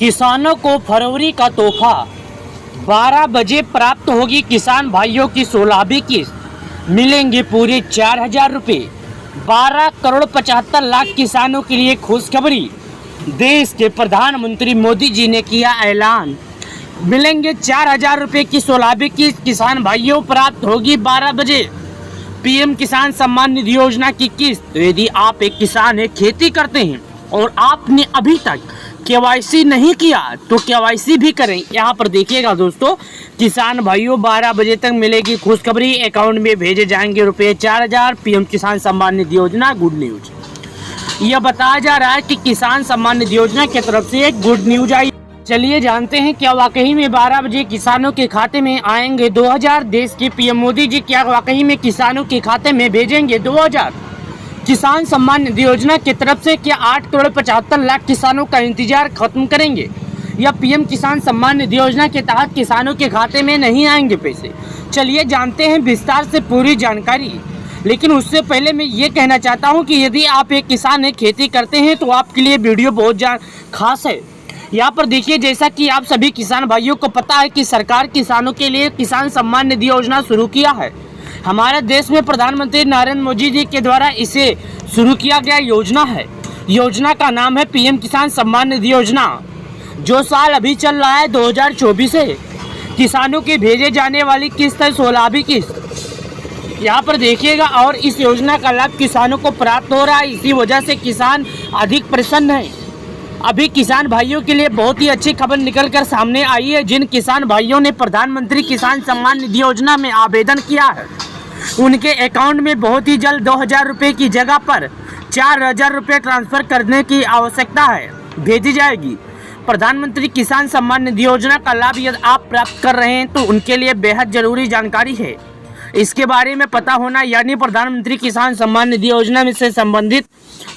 किसानों को फरवरी का तोहफा 12 बजे प्राप्त होगी। किसान भाइयों की 16वीं किस्त मिलेंगे पूरे 4,000 रुपये। 12 करोड़ 75 लाख किसानों के लिए खुशखबरी। देश के प्रधानमंत्री मोदी जी ने किया ऐलान, मिलेंगे 4,000 रुपये की 16वीं किस्त किसान भाइयों प्राप्त होगी 12 बजे। पीएम किसान सम्मान निधि योजना की किस्त। यदि आप एक किसान है, खेती करते हैं और आपने अभी तक केवाईसी नहीं किया तो केवाईसी भी करें। यहाँ पर देखिएगा दोस्तों, किसान भाइयों 12 बजे तक मिलेगी खुशखबरी। अकाउंट में भेजे जाएंगे रुपये 4,000। पीएम किसान सम्मान निधि योजना गुड न्यूज। यह बताया जा रहा है कि किसान सम्मान निधि योजना की तरफ से एक गुड न्यूज आई। चलिए जानते हैं क्या वाकई में 12 बजे किसानों के खाते में आएंगे 2,000। देश के पीएम मोदी जी क्या वाकई में किसानों के खाते में भेजेंगे 2,000? किसान सम्मान निधि योजना की तरफ से क्या 8 करोड़ 75 लाख किसानों का इंतजार खत्म करेंगे, या पीएम किसान सम्मान निधि योजना के तहत किसानों के खाते में नहीं आएंगे पैसे? चलिए जानते हैं विस्तार से पूरी जानकारी। लेकिन उससे पहले मैं ये कहना चाहता हूँ कि यदि आप एक किसान है, खेती करते हैं, तो आपके लिए वीडियो बहुत खास है। यहाँ पर देखिए, जैसा कि आप सभी किसान भाइयों को पता है कि सरकार किसानों के लिए किसान सम्मान निधि योजना शुरू किया है। हमारे देश में प्रधानमंत्री नरेंद्र मोदी जी के द्वारा इसे शुरू किया गया योजना है। योजना का नाम है पीएम किसान सम्मान निधि योजना। जो साल अभी चल रहा है 2024 से किसानों के भेजे जाने वाली किस्त है 16वीं किस्त। यहाँ पर देखिएगा, और इस योजना का लाभ किसानों को प्राप्त हो रहा है। इसी वजह से किसान अधिक प्रसन्न है। अभी किसान भाइयों के लिए बहुत ही अच्छी खबर निकल कर सामने आई है। जिन किसान भाइयों ने प्रधानमंत्री किसान सम्मान निधि योजना में आवेदन किया है, उनके अकाउंट में बहुत ही जल्द 2,000 रुपये की जगह पर 4,000 रुपये ट्रांसफ़र करने की आवश्यकता है, भेजी जाएगी। प्रधानमंत्री किसान सम्मान निधि योजना का लाभ यदि आप प्राप्त कर रहे हैं तो उनके लिए बेहद ज़रूरी जानकारी है। इसके बारे में पता होना, यानी प्रधानमंत्री किसान सम्मान निधि योजना में से संबंधित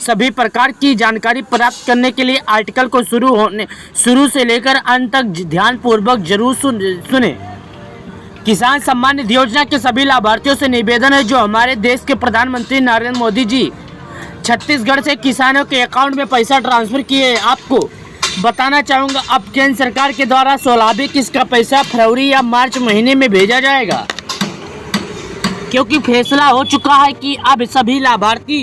सभी प्रकार की जानकारी प्राप्त करने के लिए आर्टिकल को शुरू से लेकर अंत तक ध्यानपूर्वक जरूर सुने। किसान सम्मान निधि योजना के सभी लाभार्थियों से निवेदन है, जो हमारे देश के प्रधानमंत्री नरेंद्र मोदी जी छत्तीसगढ़ से किसानों के अकाउंट में पैसा ट्रांसफ़र किए। आपको बताना चाहूँगा, अब केंद्र सरकार के द्वारा 16वीं किस्त का पैसा फरवरी या मार्च महीने में भेजा जाएगा, क्योंकि फैसला हो चुका है कि अब सभी लाभार्थी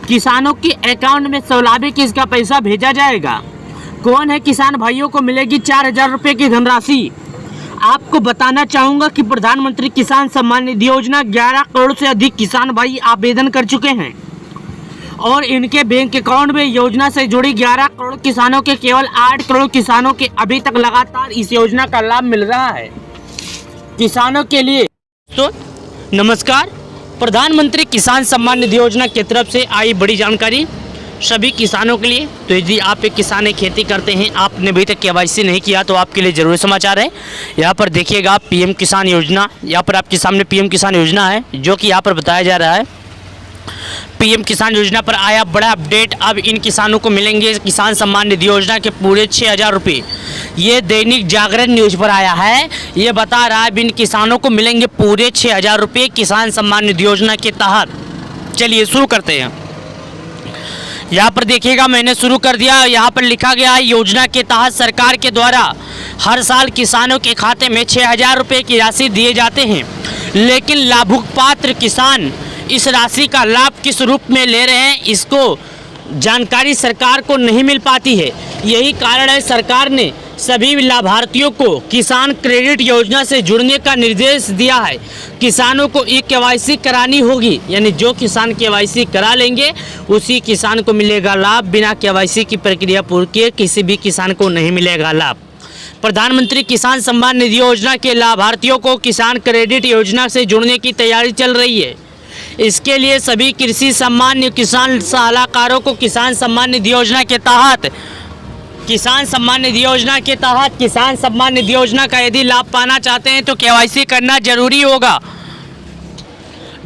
किसानों के अकाउंट में 16वीं किस्त का पैसा भेजा जाएगा। कौन है किसान भाइयों को मिलेगी 4,000 रुपये की धनराशि? आपको बताना चाहूँगा कि प्रधानमंत्री किसान सम्मान निधि योजना 11 करोड़ से अधिक किसान भाई आवेदन कर चुके हैं और इनके बैंक अकाउंट में योजना से जुड़ी 11 करोड़ किसानों के केवल 8 करोड़ किसानों के अभी तक लगातार इस योजना का लाभ मिल रहा है। किसानों के लिए तो नमस्कार, प्रधानमंत्री किसान सम्मान निधि योजना की तरफ से आई बड़ी जानकारी सभी किसानों के लिए। तो यदि आप एक किसान है, खेती करते हैं, आपने अभी तक केवाईसी नहीं किया तो आपके लिए ज़रूरी समाचार है। यहाँ पर देखिएगा पीएम किसान योजना, यहाँ पर आपके सामने पीएम किसान योजना है, जो कि यहाँ पर बताया जा रहा है। पीएम किसान योजना पर आया बड़ा अपडेट। अब इन किसानों को मिलेंगे किसान सम्मान निधि योजना के पूरे 6,000 रुपये। ये दैनिक जागरण न्यूज़ पर आया है। ये बता रहा है इन किसानों को मिलेंगे पूरे 6,000 रुपये किसान सम्मान निधि योजना के तहत। चलिए शुरू करते हैं। यहाँ पर देखिएगा, मैंने शुरू कर दिया। यहाँ पर लिखा गया है, योजना के तहत सरकार के द्वारा हर साल किसानों के खाते में 6,000 रुपये की राशि दिए जाते हैं, लेकिन लाभुक पात्र किसान इस राशि का लाभ किस रूप में ले रहे हैं, इसको जानकारी सरकार को नहीं मिल पाती है। यही कारण है सरकार ने सभी लाभार्थियों को किसान क्रेडिट योजना से जुड़ने का निर्देश दिया है। किसानों को केवाईसी करानी होगी, यानी जो किसान केवाईसी करा लेंगे उसी किसान को मिलेगा लाभ। बिना केवाईसी की प्रक्रिया पूरी किए किसी भी किसान को नहीं मिलेगा लाभ। प्रधानमंत्री किसान सम्मान निधि योजना के लाभार्थियों को किसान क्रेडिट योजना से जुड़ने की तैयारी चल रही है। इसके लिए सभी कृषि सम्मान किसान सलाहकारों को किसान सम्मान निधि योजना के तहत किसान सम्मान निधि योजना का यदि लाभ पाना चाहते हैं तो केवाईसी करना जरूरी होगा।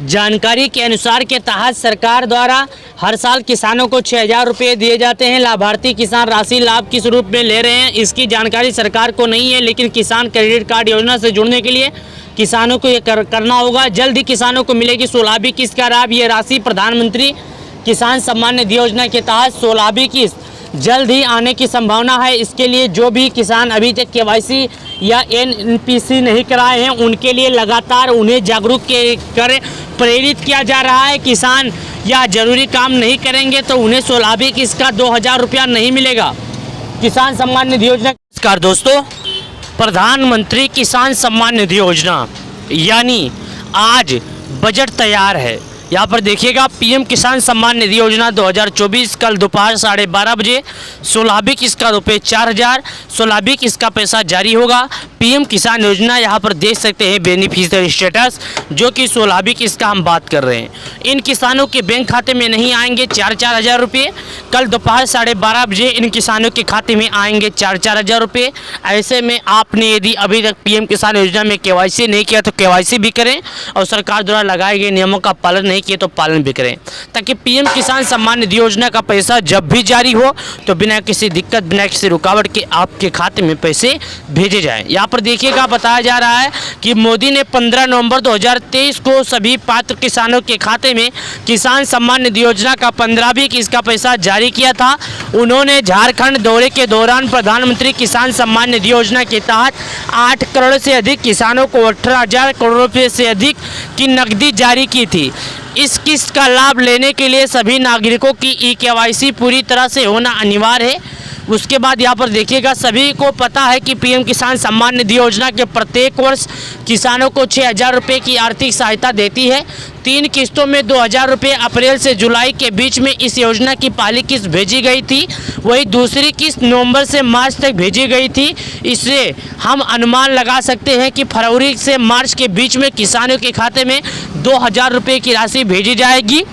जानकारी के अनुसार के तहत सरकार द्वारा हर साल किसानों को 6,000 रुपये दिए जाते हैं। लाभार्थी किसान राशि लाभ किस रूप में ले रहे हैं, इसकी जानकारी सरकार को नहीं है, लेकिन किसान क्रेडिट कार्ड योजना से जुड़ने के लिए किसानों को ये करना होगा। जल्द ही किसानों को मिलेगी 16वीं किस्त का लाभ। ये राशि प्रधानमंत्री किसान सम्मान निधि योजना के तहत 16वीं किस्त जल्द ही आने की संभावना है। इसके लिए जो भी किसान अभी तक केवाईसी या एनपीसी नहीं कराए हैं उनके लिए लगातार उन्हें जागरूक कर प्रेरित किया जा रहा है। किसान या ज़रूरी काम नहीं करेंगे तो उन्हें 16वीं किस्त का 2000 रुपया नहीं मिलेगा। किसान सम्मान निधि योजना। नमस्कार दोस्तों, प्रधानमंत्री किसान सम्मान निधि योजना यानी आज बजट तैयार है। यहाँ पर देखिएगा, पीएम किसान सम्मान निधि योजना 2024 कल दोपहर 12:30 बजे 16वीं किस्त का रुपये 4000, 16वीं किस्त का पैसा जारी होगा। पीएम किसान योजना यहाँ पर देख सकते हैं बेनिफिशियरी स्टेटस, जो कि 16वीं किस्त का हम बात कर रहे हैं। इन किसानों के बैंक खाते में नहीं आएंगे 4-4 हज़ार रुपये। कल दोपहर 12:30 बजे इन किसानों के खाते में आएंगे 4-4 हज़ार रुपये। ऐसे में आपने यदि अभी तक पीएम किसान योजना में केवाईसी नहीं किया तो केवाईसी भी करें और सरकार द्वारा लगाए गए नियमों का पालन नहीं किए तो पालन भी करें, ताकि पीएम किसान सम्मान निधि योजना का पैसा जब भी जारी हो तो बिना किसी दिक्कत, बिना किसी रुकावट के आपके खाते में पैसे भेजे जाएं। यहाँ पर देखिएगा, बताया जा रहा है कि मोदी ने 15 नवंबर 2023 को सभी पात्र किसानों के खाते में किसान सम्मान निधि योजना का 15वीं किस्त का पैसा जारी किया था। उन्होंने झारखंड दौरे के दौरान प्रधानमंत्री किसान सम्मान निधि योजना के तहत 8 करोड़ से अधिक किसानों को 18,000 करोड़ रुपये से अधिक की नकदी जारी की थी। इस किस्त का लाभ लेने के लिए सभी नागरिकों की ई-केवाईसी पूरी तरह से होना अनिवार्य है। उसके बाद यहाँ पर देखिएगा, सभी को पता है कि पीएम किसान सम्मान निधि योजना के प्रत्येक वर्ष किसानों को 6,000 रुपये की आर्थिक सहायता देती है। 3 किस्तों में 2,000 रुपये अप्रैल से जुलाई के बीच में इस योजना की पहली किस्त भेजी गई थी, वही दूसरी किस्त नवंबर से मार्च तक भेजी गई थी। इससे हम अनुमान लगा सकते हैं कि फरवरी से मार्च के बीच में किसानों के खाते में 2,000 रुपये की राशि भेजी जाएगी।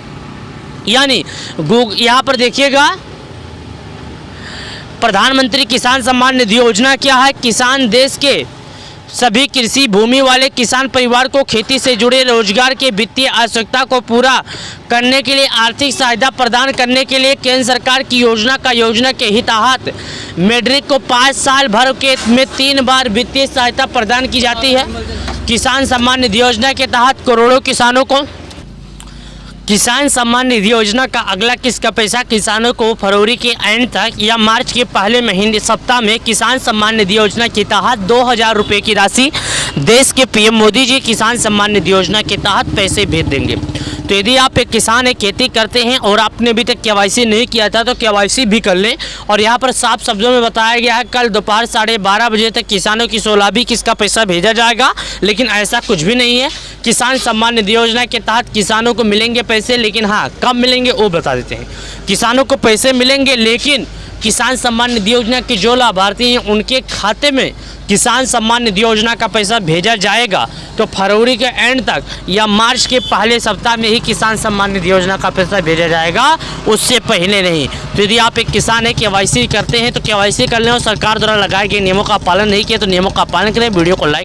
यानी यहाँ पर देखिएगा, प्रधानमंत्री किसान सम्मान निधि योजना क्या है? किसान देश के सभी कृषि भूमि वाले किसान परिवार को खेती से जुड़े रोजगार के वित्तीय आवश्यकता को पूरा करने के लिए आर्थिक सहायता प्रदान करने के लिए केंद्र सरकार की योजना के ही तहत मैट्रिक को 5 साल भर के में 3 बार वित्तीय सहायता प्रदान की जाती है। किसान सम्मान निधि योजना के तहत करोड़ों किसानों को किसान सम्मान निधि योजना का अगला किस्त का पैसा किसानों को फरवरी के एंड तक या मार्च के पहले महीने सप्ताह में किसान सम्मान निधि योजना के तहत 2,000 रुपये की राशि देश के पीएम मोदी जी किसान सम्मान निधि योजना के तहत पैसे भेज देंगे। तो यदि आप एक किसान है, खेती करते हैं और आपने अभी तक केवाईसी नहीं किया था तो केवाईसी भी कर लें। और यहाँ पर साफ शब्दों में बताया गया है, कल दोपहर 12:30 बजे तक किसानों की 16वीं किस्त का पैसा भेजा जाएगा। लेकिन ऐसा कुछ भी नहीं है। किसान सम्मान निधि योजना के तहत किसानों को मिलेंगे पैसे, लेकिन हाँ, कब मिलेंगे वो बता देते हैं। किसानों को पैसे मिलेंगे, लेकिन किसान सम्मान निधि योजना के जो लाभार्थी हैं उनके खाते में किसान सम्मान निधि योजना का पैसा भेजा जाएगा। तो फरवरी के एंड तक या मार्च के पहले सप्ताह में ही किसान सम्मान निधि योजना का पैसा भेजा जाएगा, उससे पहले नहीं। तो यदि आप एक किसान है, केवाईसी करते हैं तो केवाईसी कर लें और सरकार द्वारा लगाए गए नियमों का पालन नहीं किया तो नियमों का पालन करें। वीडियो को लाइक